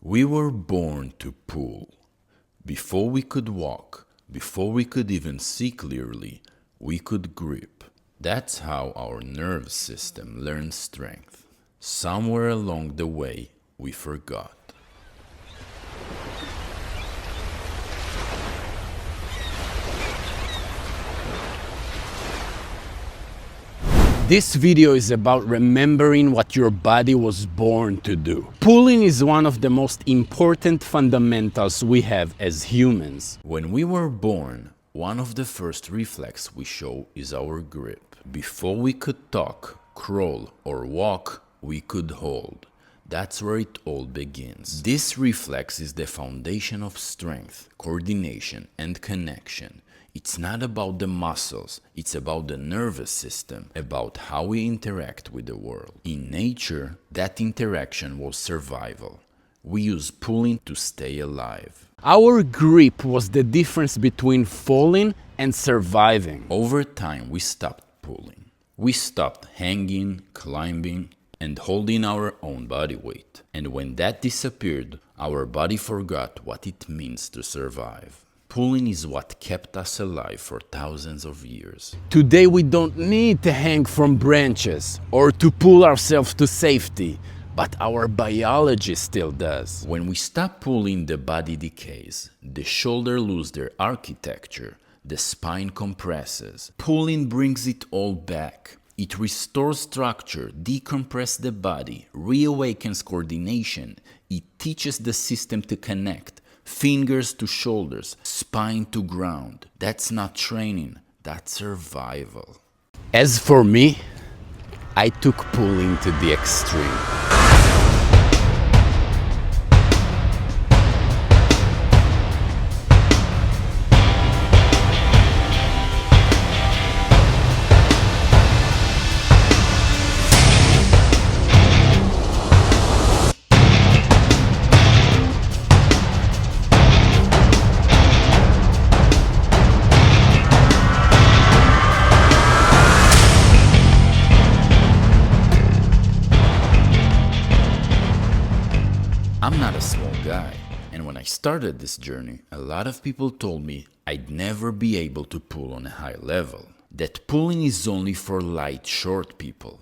We were born to pull. Before we could walk, before we could even see clearly, we could grip. That's how our nervous system learned strength. Somewhere along the way, we forgot. This video is about remembering what your body was born to do. Pulling is one of the most important fundamentals we have as humans. When we were born, one of the first reflexes we show is our grip. Before we could talk, crawl, or walk, we could hold. That's where it all begins. This reflex is the foundation of strength, coordination, and connection. It's not about the muscles, it's about the nervous system, about how we interact with the world. In nature, that interaction was survival. We use pulling to stay alive. Our grip was the difference between falling and surviving. Over time, we stopped pulling. We stopped hanging, climbing, and holding our own body weight. And when that disappeared, our body forgot what it means to survive. Pulling is what kept us alive for thousands of years. Today we don't need to hang from branches or to pull ourselves to safety, but our biology still does. When we stop pulling, the body decays. The shoulder loses their architecture. The spine compresses. Pulling brings it all back. It restores structure, decompresses the body, reawakens coordination. It teaches the system to connect. Fingers to shoulders, spine to ground. That's not training, that's survival. As for me, I took pulling to the extreme. I'm not a small guy, and when I started this journey, a lot of people told me I'd never be able to pull on a high level, that pulling is only for light, short people,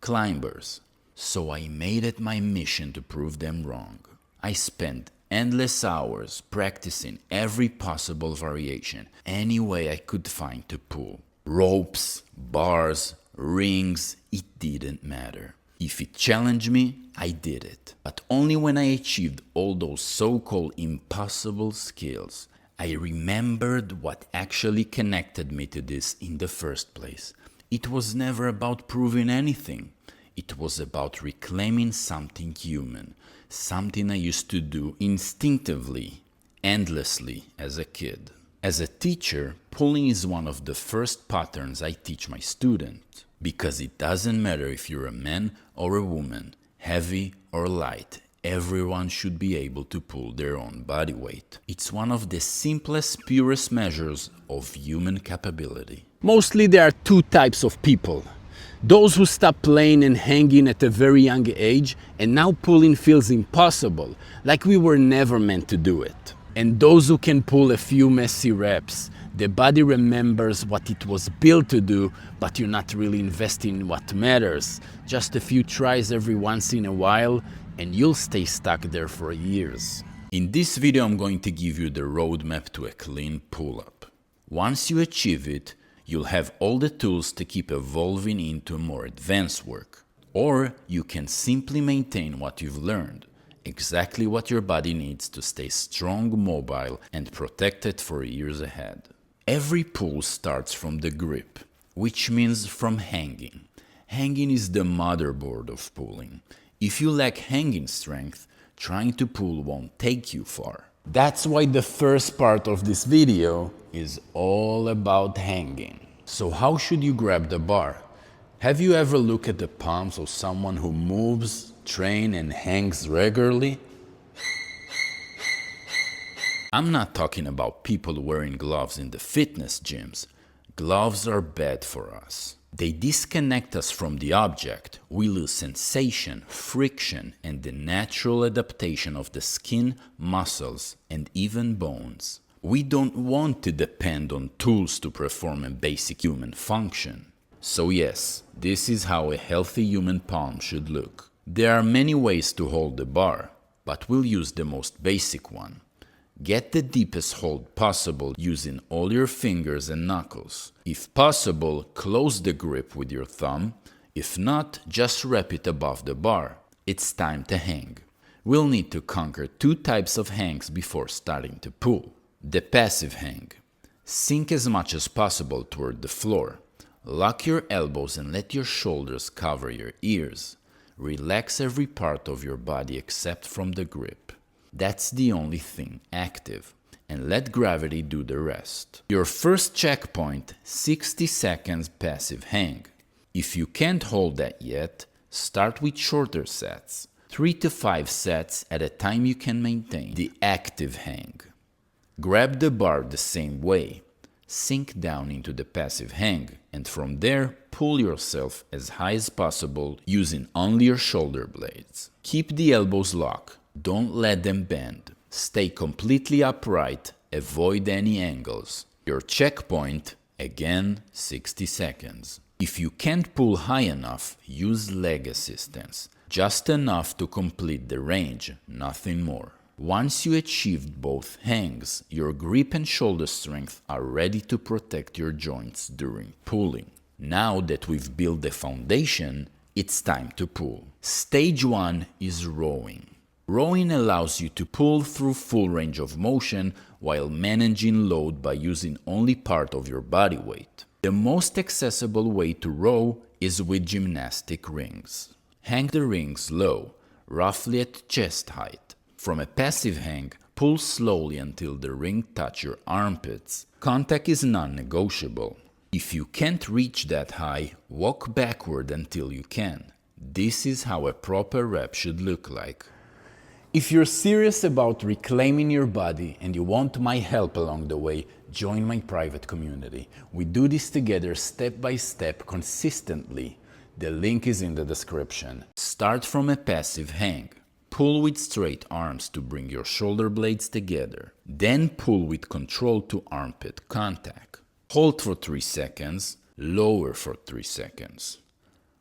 climbers. So I made it my mission to prove them wrong. I spent endless hours practicing every possible variation, any way I could find to pull. Ropes, bars, rings, it didn't matter. If it challenged me, I did it. But only when I achieved all those so-called impossible skills, I remembered what actually connected me to this in the first place. It was never about proving anything. It was about reclaiming something human, something I used to do instinctively, endlessly as a kid. As a teacher, pulling is one of the first patterns I teach my students. Because it doesn't matter if you're a man or a woman, heavy or light, everyone should be able to pull their own body weight. It's one of the simplest, purest measures of human capability. Mostly there are two types of people. Those who stop playing and hanging at a very young age and now pulling feels impossible, like we were never meant to do it. And those who can pull a few messy reps. The body remembers what it was built to do, but you're not really investing in what matters. Just a few tries every once in a while, and you'll stay stuck there for years. In this video, I'm going to give you the roadmap to a clean pull-up. Once you achieve it, you'll have all the tools to keep evolving into more advanced work. Or you can simply maintain what you've learned. Exactly what your body needs to stay strong, mobile, and protected for years ahead. Every pull starts from the grip, which means from hanging. Hanging is the motherboard of pulling. If you lack hanging strength, trying to pull won't take you far. That's why the first part of this video is all about hanging. So how should you grab the bar? Have you ever looked at the palms of someone who moves, trains, and hangs regularly? I'm not talking about people wearing gloves in the fitness gyms. Gloves are bad for us. They disconnect us from the object. We lose sensation, friction, and the natural adaptation of the skin, muscles, and even bones. We don't want to depend on tools to perform a basic human function. So yes, this is how a healthy human palm should look. There are many ways to hold the bar, but we'll use the most basic one. Get the deepest hold possible using all your fingers and knuckles. If possible, close the grip with your thumb. If not, just wrap it above the bar. It's time to hang. We'll need to conquer two types of hangs before starting to pull. The passive hang. Sink as much as possible toward the floor. Lock your elbows and let your shoulders cover your ears. Relax every part of your body except from the grip. That's the only thing active, and let gravity do the rest. Your first checkpoint, 60 seconds passive hang. If you can't hold that yet, start with shorter sets, 3 to 5 sets at a time you can maintain the active hang. Grab the bar the same way, sink down into the passive hang, and from there pull yourself as high as possible using only your shoulder blades. Keep the elbows locked. Don't let them bend. Stay completely upright. Avoid any angles. Your checkpoint, again, 60 seconds. If you can't pull high enough, use leg assistance. Just enough to complete the range, nothing more. Once you achieved both hangs, your grip and shoulder strength are ready to protect your joints during pulling. Now that we've built the foundation, it's time to pull. Stage 1 is rowing. Rowing allows you to pull through full range of motion while managing load by using only part of your body weight. The most accessible way to row is with gymnastic rings. Hang the rings low, roughly at chest height. From a passive hang, pull slowly until the ring touch your armpits. Contact is non-negotiable. If you can't reach that high, walk backward until you can. This is how a proper rep should look like. If you're serious about reclaiming your body and you want my help along the way, join my private community. We do this together step by step consistently. The link is in the description. Start from a passive hang. Pull with straight arms to bring your shoulder blades together. Then pull with control to armpit contact. Hold for 3 seconds, lower for 3 seconds.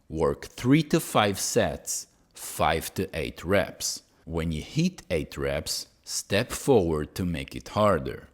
Work 3 to 5 sets, 5 to 8 reps. When you hit 8 reps, step forward to make it harder.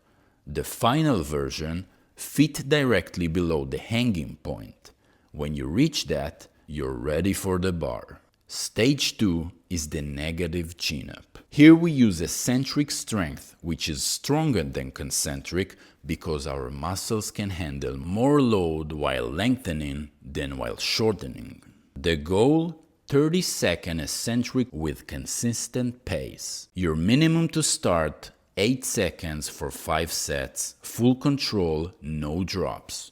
The final version, feet directly below the hanging point. When you reach that, you're ready for the bar. Stage 2 is the negative chinup. Here we use eccentric strength, which is stronger than concentric because our muscles can handle more load while lengthening than while shortening. The goal? 30-second eccentric with consistent pace. Your minimum to start, 8 seconds for 5 sets, full control, no drops.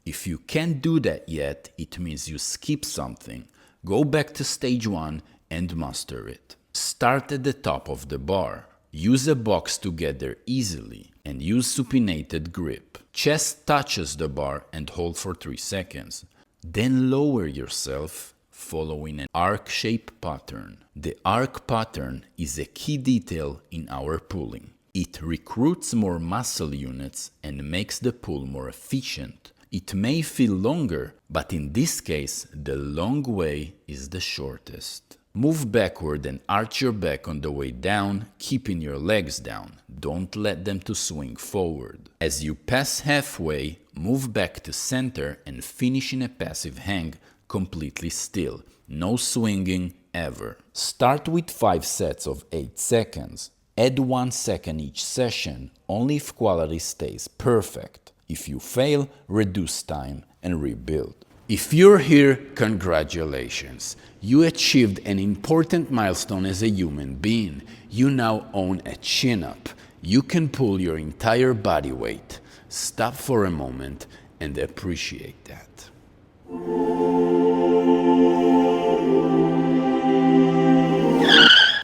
If you can't do that yet, it means you skip something. Go back to stage 1 and master it. Start at the top of the bar. Use a box to get there easily and use supinated grip. Chest touches the bar and hold for 3 seconds. Then lower yourself following an arc shape pattern. The arc pattern is a key detail in our pulling. It recruits more muscle units and makes the pull more efficient. It may feel longer, but in this case, the long way is the shortest. Move backward and arch your back on the way down, keeping your legs down. Don't let them to swing forward. As you pass halfway, move back to center and finish in a passive hang, completely still. No swinging ever. Start with 5 sets of 8 seconds. Add 1 second each session, only if quality stays perfect. If you fail, reduce time and rebuild. If you're here, congratulations. You achieved an important milestone as a human being. You now own a chin-up. You can pull your entire body weight. Stop for a moment and appreciate that.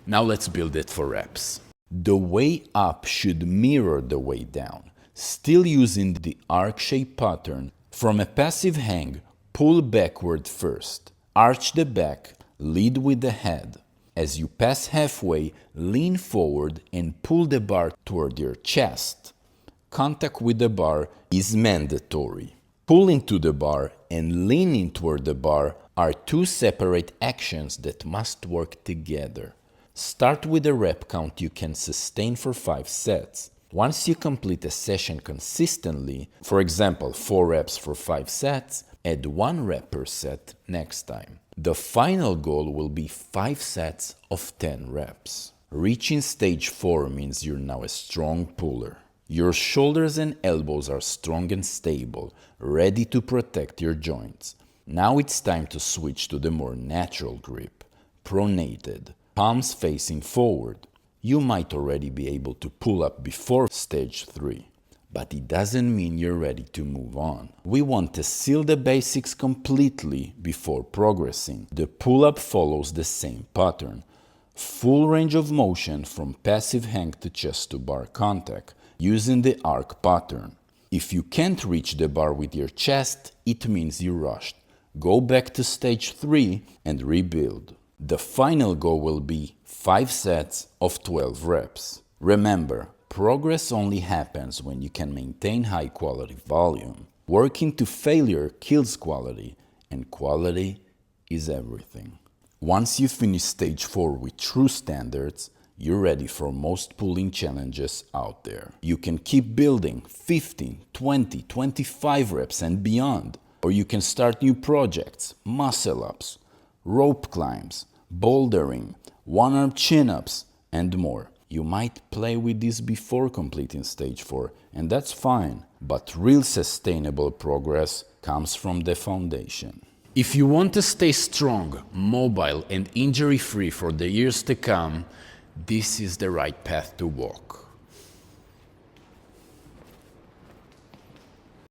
Now let's build it for reps. The way up should mirror the way down. Still using the arc shape pattern, from a passive hang, Pull backward first. Arch the back, lead with the head. As you pass halfway, lean forward and pull the bar toward your chest. Contact with the bar is mandatory. Pulling to the bar and leaning toward the bar are two separate actions that must work together. Start with a rep count you can sustain for 5 sets. Once you complete a session consistently, for example 4 reps for 5 sets, add 1 rep per set next time. The final goal will be 5 sets of 10 reps. Reaching stage 4 means you're now a strong puller. Your shoulders and elbows are strong and stable, ready to protect your joints. Now it's time to switch to the more natural grip, pronated, palms facing forward. You might already be able to pull up before stage 3, but it doesn't mean you're ready to move on. We want to seal the basics completely before progressing. The pull-up follows the same pattern. Full range of motion from passive hang to chest to bar contact, using the arc pattern. If you can't reach the bar with your chest, it means you rushed. Go back to stage 3 and rebuild. The final goal will be 5 sets of 12 reps. Remember, progress only happens when you can maintain high quality volume. Working to failure kills quality, and quality is everything. Once you finish stage 4 with true standards, you're ready for most pulling challenges out there. You can keep building 15, 20, 25 reps and beyond. Or you can start new projects, muscle-ups, rope climbs, bouldering, one-arm chin-ups, and more. You might play with this before completing stage 4, and that's fine. But real sustainable progress comes from the foundation. If you want to stay strong, mobile, and injury-free for the years to come, this is the right path to walk.